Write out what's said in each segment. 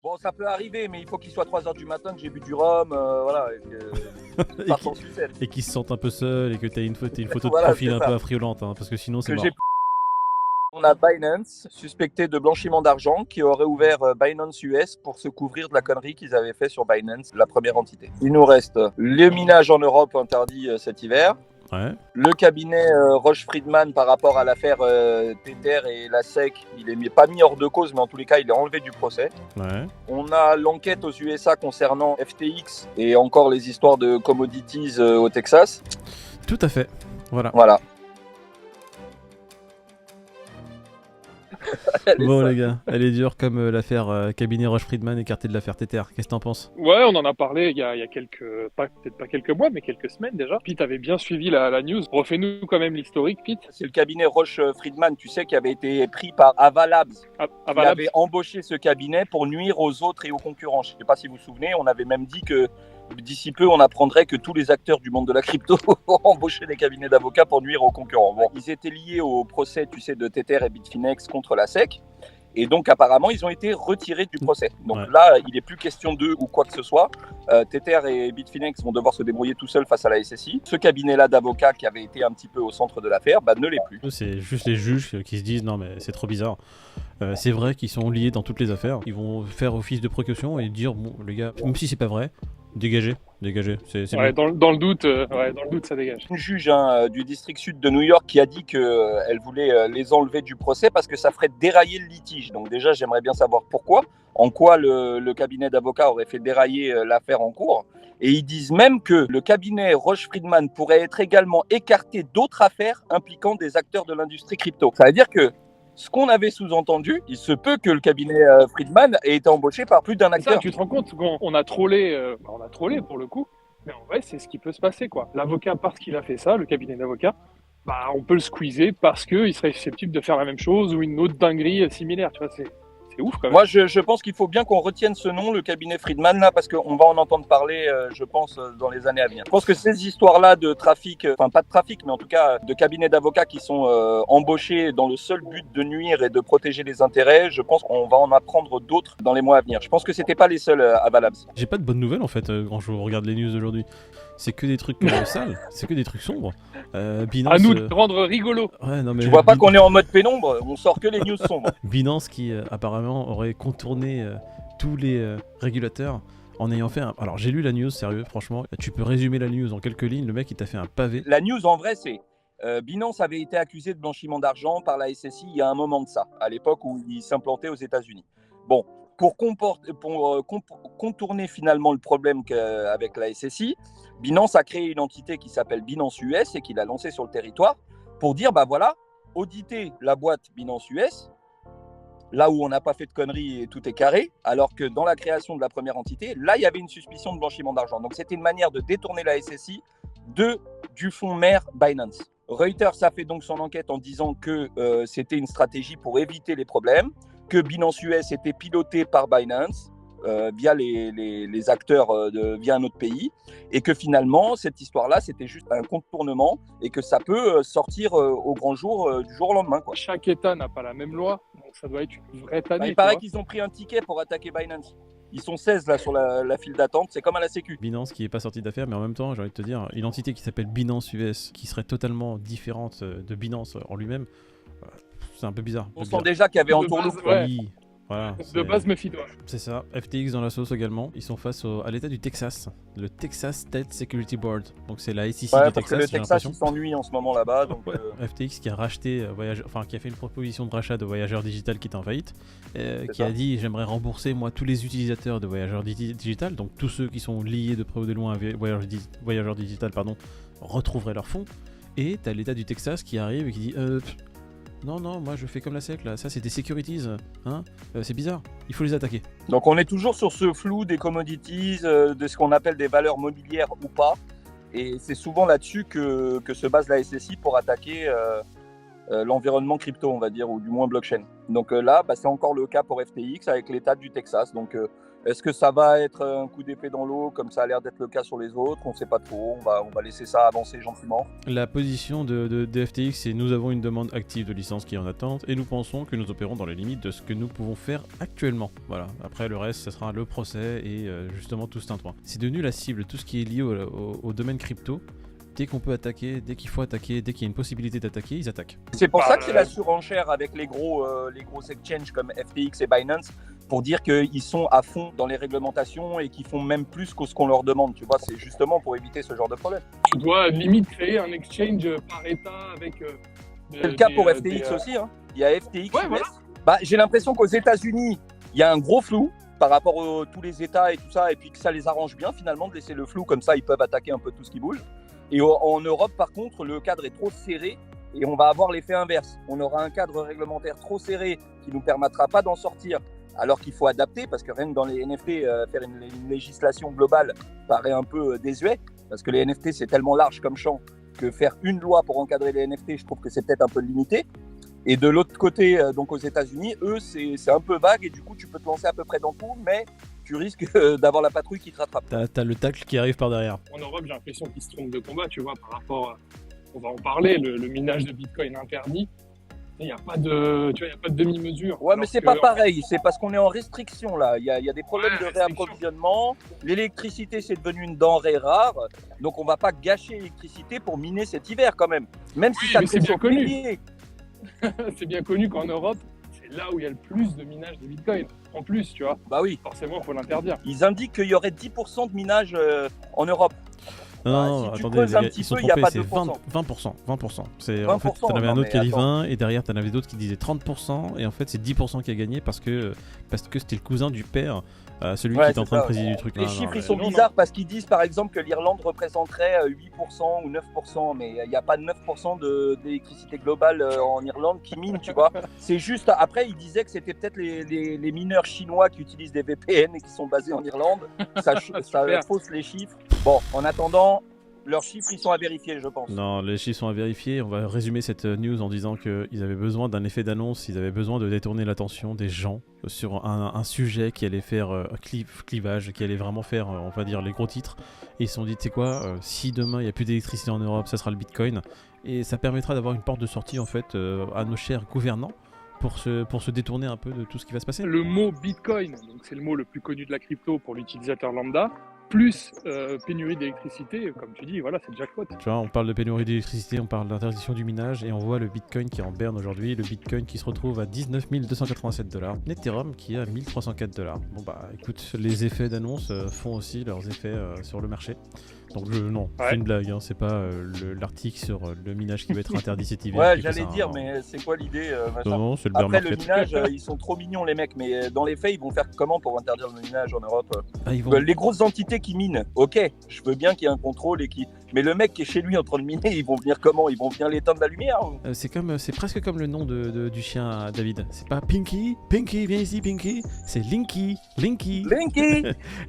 Bon, ça peut arriver, mais il faut qu'il soit 3h du matin, que j'ai bu du rhum, voilà, et que je parte en sucette. Et qu'ils se sentent un peu seuls et que t'as une photo de Voilà, profil c'est un ça. peu affriolante, hein, parce que sinon c'est Que mort. j'ai... On a Binance, suspecté de blanchiment d'argent, qui aurait ouvert Binance US pour se couvrir de la connerie qu'ils avaient fait sur Binance, la première entité. Il nous reste le minage en Europe interdit cet hiver. Ouais. Le cabinet Roche-Friedman par rapport à l'affaire Tether et la SEC, il est pas mis hors de cause, mais en tous les cas, il est enlevé du procès. Ouais. On a l'enquête aux USA concernant FTX et encore les histoires de commodities au Texas. Tout à fait. Voilà. Voilà. Bon les gars, elle est dure comme l'affaire cabinet Roche-Friedman écarté de l'affaire Tether. Qu'est-ce que t'en penses? Ouais, on en a parlé il y a quelques, peut-être pas quelques mois, mais quelques semaines déjà. Pete avait bien suivi la news. Refais-nous quand même l'historique, Pete. C'est le cabinet Roche-Friedman, tu sais, qui avait été pris par Avalabs. Il Avalabs. avait embauché ce cabinet pour nuire aux autres et aux concurrents. Je ne sais pas si vous vous souvenez, on avait même dit que d'ici peu, on apprendrait que tous les acteurs du monde de la crypto ont embauché des cabinets d'avocats pour nuire aux concurrents. Bon, ils étaient liés au procès, tu sais, de Tether et Bitfinex contre la SEC. Et donc, apparemment, ils ont été retirés du procès. Donc là, il n'est plus question d'eux ou quoi que ce soit. Tether et Bitfinex vont devoir se débrouiller tout seuls face à la SSI. Ce cabinet-là d'avocats qui avait été un petit peu au centre de l'affaire, ne l'est plus. C'est juste les juges qui se disent non mais c'est trop bizarre. C'est vrai qu'ils sont liés dans toutes les affaires. Ils vont faire office de précaution et dire bon les gars, même si c'est pas vrai, dégagez. C'est Ouais, bon. dans le doute, ça dégage. Une juge du district sud de New York qui a dit qu'elle voulait les enlever du procès parce que ça ferait dérailler le litige. Donc déjà, j'aimerais bien savoir pourquoi, en quoi le cabinet d'avocats aurait fait dérailler l'affaire en cours. Et ils disent même que le cabinet Roche-Friedman pourrait être également écarté d'autres affaires impliquant des acteurs de l'industrie crypto. Ça veut dire que ce qu'on avait sous-entendu, il se peut que le cabinet Friedman ait été embauché par plus d'un acteur. Ça, tu te rends compte qu'on a trollé, on a trollé pour le coup, mais en vrai, c'est ce qui peut se passer, quoi. L'avocat, parce qu'il a fait ça, le cabinet d'avocats, on peut le squeezer parce qu'il serait susceptible de faire la même chose ou une autre dinguerie similaire, tu vois, c'est ouf quand même. Moi, je pense qu'il faut bien qu'on retienne ce nom, le cabinet Friedman, là, parce qu'on va en entendre parler, je pense, dans les années à venir. Je pense que ces histoires-là de trafic, enfin pas de trafic, mais en tout cas de cabinets d'avocats qui sont embauchés dans le seul but de nuire et de protéger les intérêts, je pense qu'on va en apprendre d'autres dans les mois à venir. Je pense que c'était pas les seuls à Valabs. J'ai pas de bonnes nouvelles en fait quand je regarde les news aujourd'hui. C'est que des trucs sales, c'est que des trucs sombres. Binance, à nous de rendre rigolo. Ouais, non, mais tu vois pas qu'on est en mode pénombre, on sort que les news sombres. Binance qui apparemment aurait contourné tous les régulateurs en ayant fait un... Alors j'ai lu la news, sérieux, franchement, tu peux résumer la news en quelques lignes, le mec il t'a fait un pavé. La news en vrai c'est... Binance avait été accusé de blanchiment d'argent par la SSI il y a un moment de ça, à l'époque où il s'implantait aux États-Unis. Bon, pour contourner finalement le problème avec la SSI, Binance a créé une entité qui s'appelle Binance US et qu'il a lancée sur le territoire pour dire, voilà, auditer la boîte Binance US, là où on n'a pas fait de conneries et tout est carré, alors que dans la création de la première entité, là, il y avait une suspicion de blanchiment d'argent. Donc, c'était une manière de détourner la SSI du fonds mère Binance. Reuters a fait donc son enquête en disant que c'était une stratégie pour éviter les problèmes, que Binance US était piloté par Binance via les acteurs via un autre pays, et que finalement, cette histoire-là, c'était juste un contournement et que ça peut sortir au grand jour du jour au lendemain, quoi. Chaque État n'a pas la même loi, donc ça doit être une vraie tannée. Il paraît qu'ils ont pris un ticket pour attaquer Binance. Ils sont 16 là sur la file d'attente, c'est comme à la Sécu. Binance qui est pas sorti d'affaires, mais en même temps, j'ai envie de te dire, une entité qui s'appelle Binance US, qui serait totalement différente de Binance en lui-même, c'est un peu bizarre. On sent déjà qu'il y avait en tournoi. Oui, voilà, de base, méfie-toi. C'est ça, FTX dans la sauce également. Ils sont face à l'état du Texas, le Texas State Security Board. Donc c'est la SEC du Texas. Le Texas il s'ennuie en ce moment là-bas. Donc, FTX qui a racheté qui a fait une proposition de rachat de Voyageurs Digital qui est en faillite, qui a dit j'aimerais rembourser moi tous les utilisateurs de Voyageurs Digital, donc tous ceux qui sont liés de près ou de loin à Voyageurs Digital, retrouveraient leurs fonds. Et t'as l'état du Texas qui arrive et qui dit non, moi je fais comme la SEC là, ça c'est des securities, hein, c'est bizarre, il faut les attaquer. Donc on est toujours sur ce flou des commodities, de ce qu'on appelle des valeurs mobilières ou pas, et c'est souvent là-dessus que se base la SSI pour attaquer l'environnement crypto, on va dire, ou du moins blockchain. Donc là, c'est encore le cas pour FTX avec l'État du Texas. Donc est-ce que ça va être un coup d'épée dans l'eau comme ça a l'air d'être le cas sur les autres? On ne sait pas trop, on va laisser ça avancer gentiment. La position de FTX, c'est nous avons une demande active de licence qui est en attente et nous pensons que nous opérons dans les limites de ce que nous pouvons faire actuellement. Voilà, après le reste, ça sera le procès et justement tout ce tintouin. C'est devenu la cible, tout ce qui est lié au domaine crypto. Dès qu'on peut attaquer, dès qu'il faut attaquer, dès qu'il y a une possibilité d'attaquer, ils attaquent. C'est pour ça que c'est la surenchère avec les gros exchanges comme FTX et Binance pour dire qu'ils sont à fond dans les réglementations et qu'ils font même plus que ce qu'on leur demande. Tu vois, c'est justement pour éviter ce genre de problème. Tu dois limite créer un exchange par État avec. C'est le cas pour FTX aussi. Hein. Il y a FTX US. Voilà. J'ai l'impression qu'aux États-Unis, il y a un gros flou par rapport à tous les États et tout ça, et puis que ça les arrange bien finalement de laisser le flou comme ça, ils peuvent attaquer un peu tout ce qui bouge. Et en Europe, par contre, le cadre est trop serré et on va avoir l'effet inverse. On aura un cadre réglementaire trop serré qui ne nous permettra pas d'en sortir, alors qu'il faut adapter, parce que rien que dans les NFT, faire une législation globale paraît un peu désuet, parce que les NFT, c'est tellement large comme champ que faire une loi pour encadrer les NFT, je trouve que c'est peut-être un peu limité. Et de l'autre côté, donc aux États-Unis, eux, c'est un peu vague et du coup, tu peux te lancer à peu près dans tout, mais tu risques d'avoir la patrouille qui te rattrape. T'as le tacle qui arrive par derrière. En Europe, j'ai l'impression qu'ils se trompent de combat, tu vois, par rapport, on va en parler, le minage de Bitcoin interdit. Il n'y a pas de, tu vois, il y a pas de demi-mesure. Ouais, mais c'est pas pareil. C'est parce qu'on est en restriction là. Il y a des problèmes de réapprovisionnement. L'électricité, c'est devenu une denrée rare. Donc, on va pas gâcher l'électricité pour miner cet hiver quand même. Même si ça c'est bien connu. C'est bien connu qu'en Europe, c'est là où il y a le plus de minage de Bitcoin. En plus, tu vois. Bah oui. Forcément, il faut l'interdire. Ils indiquent qu'il y aurait 10% de minage en Europe. Non, si attendez, ils sont trompés, c'est 20%. C'est, 20%, en fait, t'en avais un autre qui a dit 20, attends. et derrière t'en avais d'autres qui disaient 30%, et en fait c'est 10% qui a gagné parce que c'était le cousin du père, celui qui était en train de présider du truc. Les chiffres ils sont bizarres parce qu'ils disent par exemple que l'Irlande représenterait 8% ou 9%, mais il n'y a pas 9% d'électricité globale en Irlande qui mine, tu vois. C'est juste, après ils disaient que c'était peut-être les mineurs chinois qui utilisent des VPN et qui sont basés en Irlande. Ça fausse les chiffres. Bon, en attendant, leurs chiffres, ils sont à vérifier, je pense. Non, les chiffres sont à vérifier. On va résumer cette news en disant qu'ils avaient besoin d'un effet d'annonce, ils avaient besoin de détourner l'attention des gens sur un sujet qui allait faire clivage, qui allait vraiment faire, on va dire, les gros titres. Et ils se sont dit, tu sais quoi, si demain il n'y a plus d'électricité en Europe, ça sera le Bitcoin. Et ça permettra d'avoir une porte de sortie, en fait, à nos chers gouvernants. Pour se détourner un peu de tout ce qui va se passer. Le mot Bitcoin, donc c'est le mot le plus connu de la crypto pour l'utilisateur lambda, plus pénurie d'électricité, comme tu dis, voilà, c'est le jackpot. Tu vois, on parle de pénurie d'électricité, on parle d'interdiction du minage, et on voit le Bitcoin qui est en berne aujourd'hui, le Bitcoin qui se retrouve à 19 287$, l'Ethereum qui est à 1304$. Bon bah écoute, les effets d'annonce font aussi leurs effets sur le marché. Donc non, c'est une blague, hein, c'est pas l'article sur le minage qui va être interdit cet hiver. Ouais, j'allais dire, mais c'est quoi l'idée non, c'est le bear Après market. le minage, ils sont trop mignons les mecs, mais dans les faits, ils vont faire comment pour interdire le minage en Europe Les grosses entités qui minent, ok, je veux bien qu'il y ait un contrôle mais le mec qui est chez lui en train de miner, ils vont venir comment? Ils vont venir l'éteindre la lumière c'est presque comme le nom du chien à David. C'est pas Pinky, viens ici Pinky, c'est Linky. Linky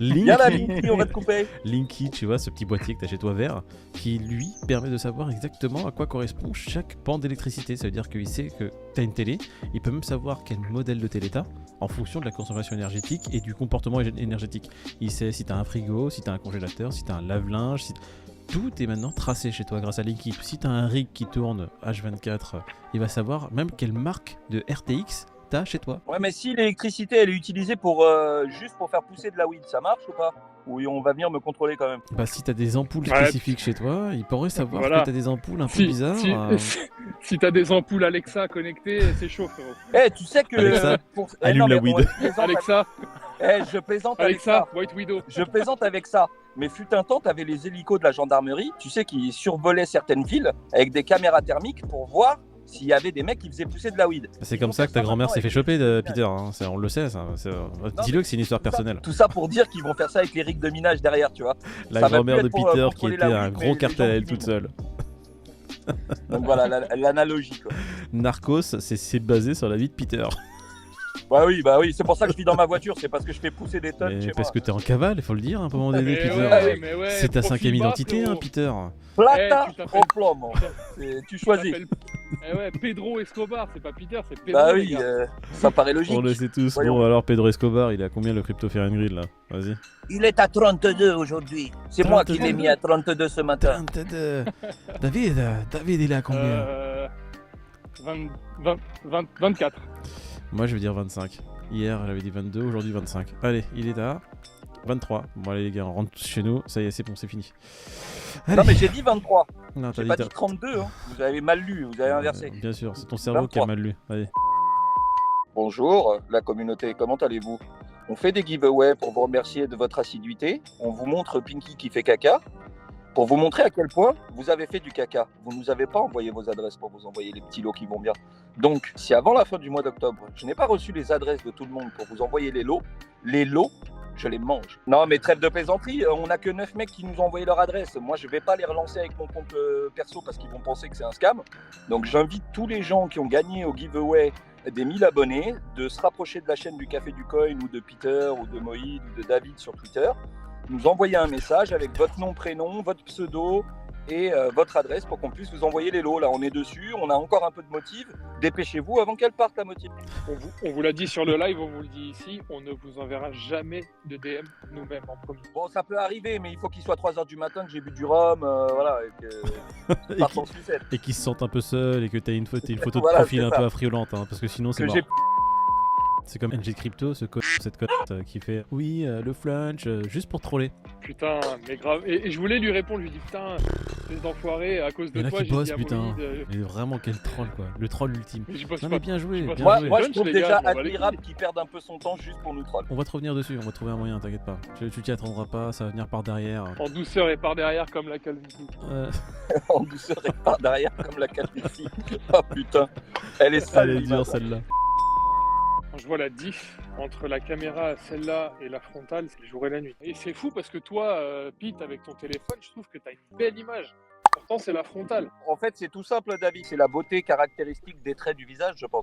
Viens là Linky, on va te couper. Linky, tu vois, ce petit boîtier que t'as chez toi vert, qui lui permet de savoir exactement à quoi correspond chaque pan d'électricité. Ça veut dire qu'il sait que t'as une télé, il peut même savoir quel modèle de télé t'as en fonction de la consommation énergétique et du comportement énergétique. Il sait si t'as un frigo, si t'as un congélateur, si t'as un lave-linge, tout est maintenant tracé chez toi grâce à Linky. Si t'as un rig qui tourne H24, il va savoir même quelle marque de RTX t'as chez toi. Ouais, mais si l'électricité elle est utilisée pour juste pour faire pousser de la weed, ça marche ou pas? Ou on va venir me contrôler quand même? Bah si t'as des ampoules spécifiques chez toi, il pourrait savoir que t'as des ampoules un peu bizarres. Si t'as des ampoules Alexa connectées, c'est chaud frérot. Tu sais que... Alexa, allume la weed. Alexa, je plaisante avec ça. White Widow. Je plaisante avec ça. Mais fut un temps, t'avais les hélicos de la gendarmerie, tu sais, qui survolaient certaines villes avec des caméras thermiques pour voir s'il y avait des mecs qui faisaient pousser de la weed. C'est comme ça que ta grand-mère s'est fait choper, Peter. Hein. On le sait, ça. Dis-le que c'est une histoire personnelle. Tout ça pour dire qu'ils vont faire ça avec les rigs de minage derrière, tu vois. La grand-mère de Peter qui était un gros cartel à elle toute seule. Donc voilà, l'analogie, quoi. Narcos, c'est basé sur la vie de Peter. Bah oui, c'est pour ça que je vis dans ma voiture, c'est parce que je fais pousser des tonnes chez parce moi. que t'es en cavale, il faut le dire, un moment donné, Peter. C'est ta 5e identité, hein, Peter. Plata au plomo. Tu choisis. Eh ouais, Pedro Escobar, c'est pas Peter, c'est Pedro. Bah les oui, gars. ça paraît logique. On le sait tous. Voyons. Bon, alors Pedro Escobar, il a combien le crypto Grill là? Vas-y. Il est à 32 aujourd'hui. C'est moi qui l'ai 32. mis à 32 ce matin. David, il est à combien? 24. Moi, je vais dire 25. Hier, j'avais dit 22, aujourd'hui 25. Allez, il est à 23. Bon, allez, les gars, on rentre tous chez nous. Ça y est, c'est bon, c'est fini. Non, Allez. mais j'ai dit 23. Non, J'ai pas dit 32. Hein. Vous avez mal lu, vous avez inversé. Bien sûr, c'est ton cerveau qui a 23. mal lu. Allez. Bonjour, la communauté, comment allez-vous? On fait des giveaways pour vous remercier de votre assiduité. On vous montre Pinky qui fait caca. Pour vous montrer à quel point vous avez fait du caca. Vous ne nous avez pas envoyé vos adresses pour vous envoyer les petits lots qui vont bien. Donc, si avant la fin du mois d'octobre, je n'ai pas reçu les adresses de tout le monde pour vous envoyer les lots, je les mange. Non, mais trêve de plaisanterie, on n'a que 9 mecs qui nous ont envoyé leur adresse. Moi, je ne vais pas les relancer avec mon compte perso parce qu'ils vont penser que c'est un scam. Donc, j'invite tous les gens qui ont gagné au giveaway des 1000 abonnés de se rapprocher de la chaîne du Café du Coin ou de Peter ou de Moïd ou de David sur Twitter. Nous envoyer un message avec votre nom, prénom, votre pseudo et votre adresse pour qu'on puisse vous envoyer les lots. Là, on est dessus, on a encore un peu de motive. Dépêchez-vous avant qu'elle parte, la motive. On vous l'a dit sur le live, on vous le dit ici, on ne vous enverra jamais de DM nous-mêmes en premier. Bon, ça peut arriver, mais il faut qu'il soit 3h du matin, que j'ai bu du rhum, voilà, et que Et parte qui- en sucette. Et qu'ils se sentent un peu seuls et que t'as une photo de Voilà, profil c'est un ça. peu affriolante, hein, parce que sinon c'est Que mort. j'ai C'est comme NG Crypto, cette conne qui fait oui, le flunch, juste pour troller. Putain, mais grave. Et je voulais lui répondre, je lui dis putain, les enfoirés, à cause Il y de en a toi, qui j'ai bossent, dit à putain. Moïd, Mais vraiment, quel troll, quoi. Le troll ultime. mais je bosse Non, pas. mais bien joué, bosse bien pas. joué. Moi, je Punch, trouve les déjà gars, je m'en bats les admirable qu'il perde un peu son temps juste pour nous troll. On va te revenir dessus, on va trouver un moyen, t'inquiète pas. Tu t'y attendras pas, ça va venir par derrière. En douceur et par derrière comme la calvitie. En douceur et par derrière comme la calvitie. Oh putain, elle est sale. Elle est dure l'image. celle-là. Quand je vois la diff entre la caméra, celle-là et la frontale, c'est le jour et la nuit. Et c'est fou parce que toi, Pete, avec ton téléphone, je trouve que t'as une belle image. Pourtant, c'est la frontale. En fait, c'est tout simple, David. C'est la beauté caractéristique des traits du visage, je pense.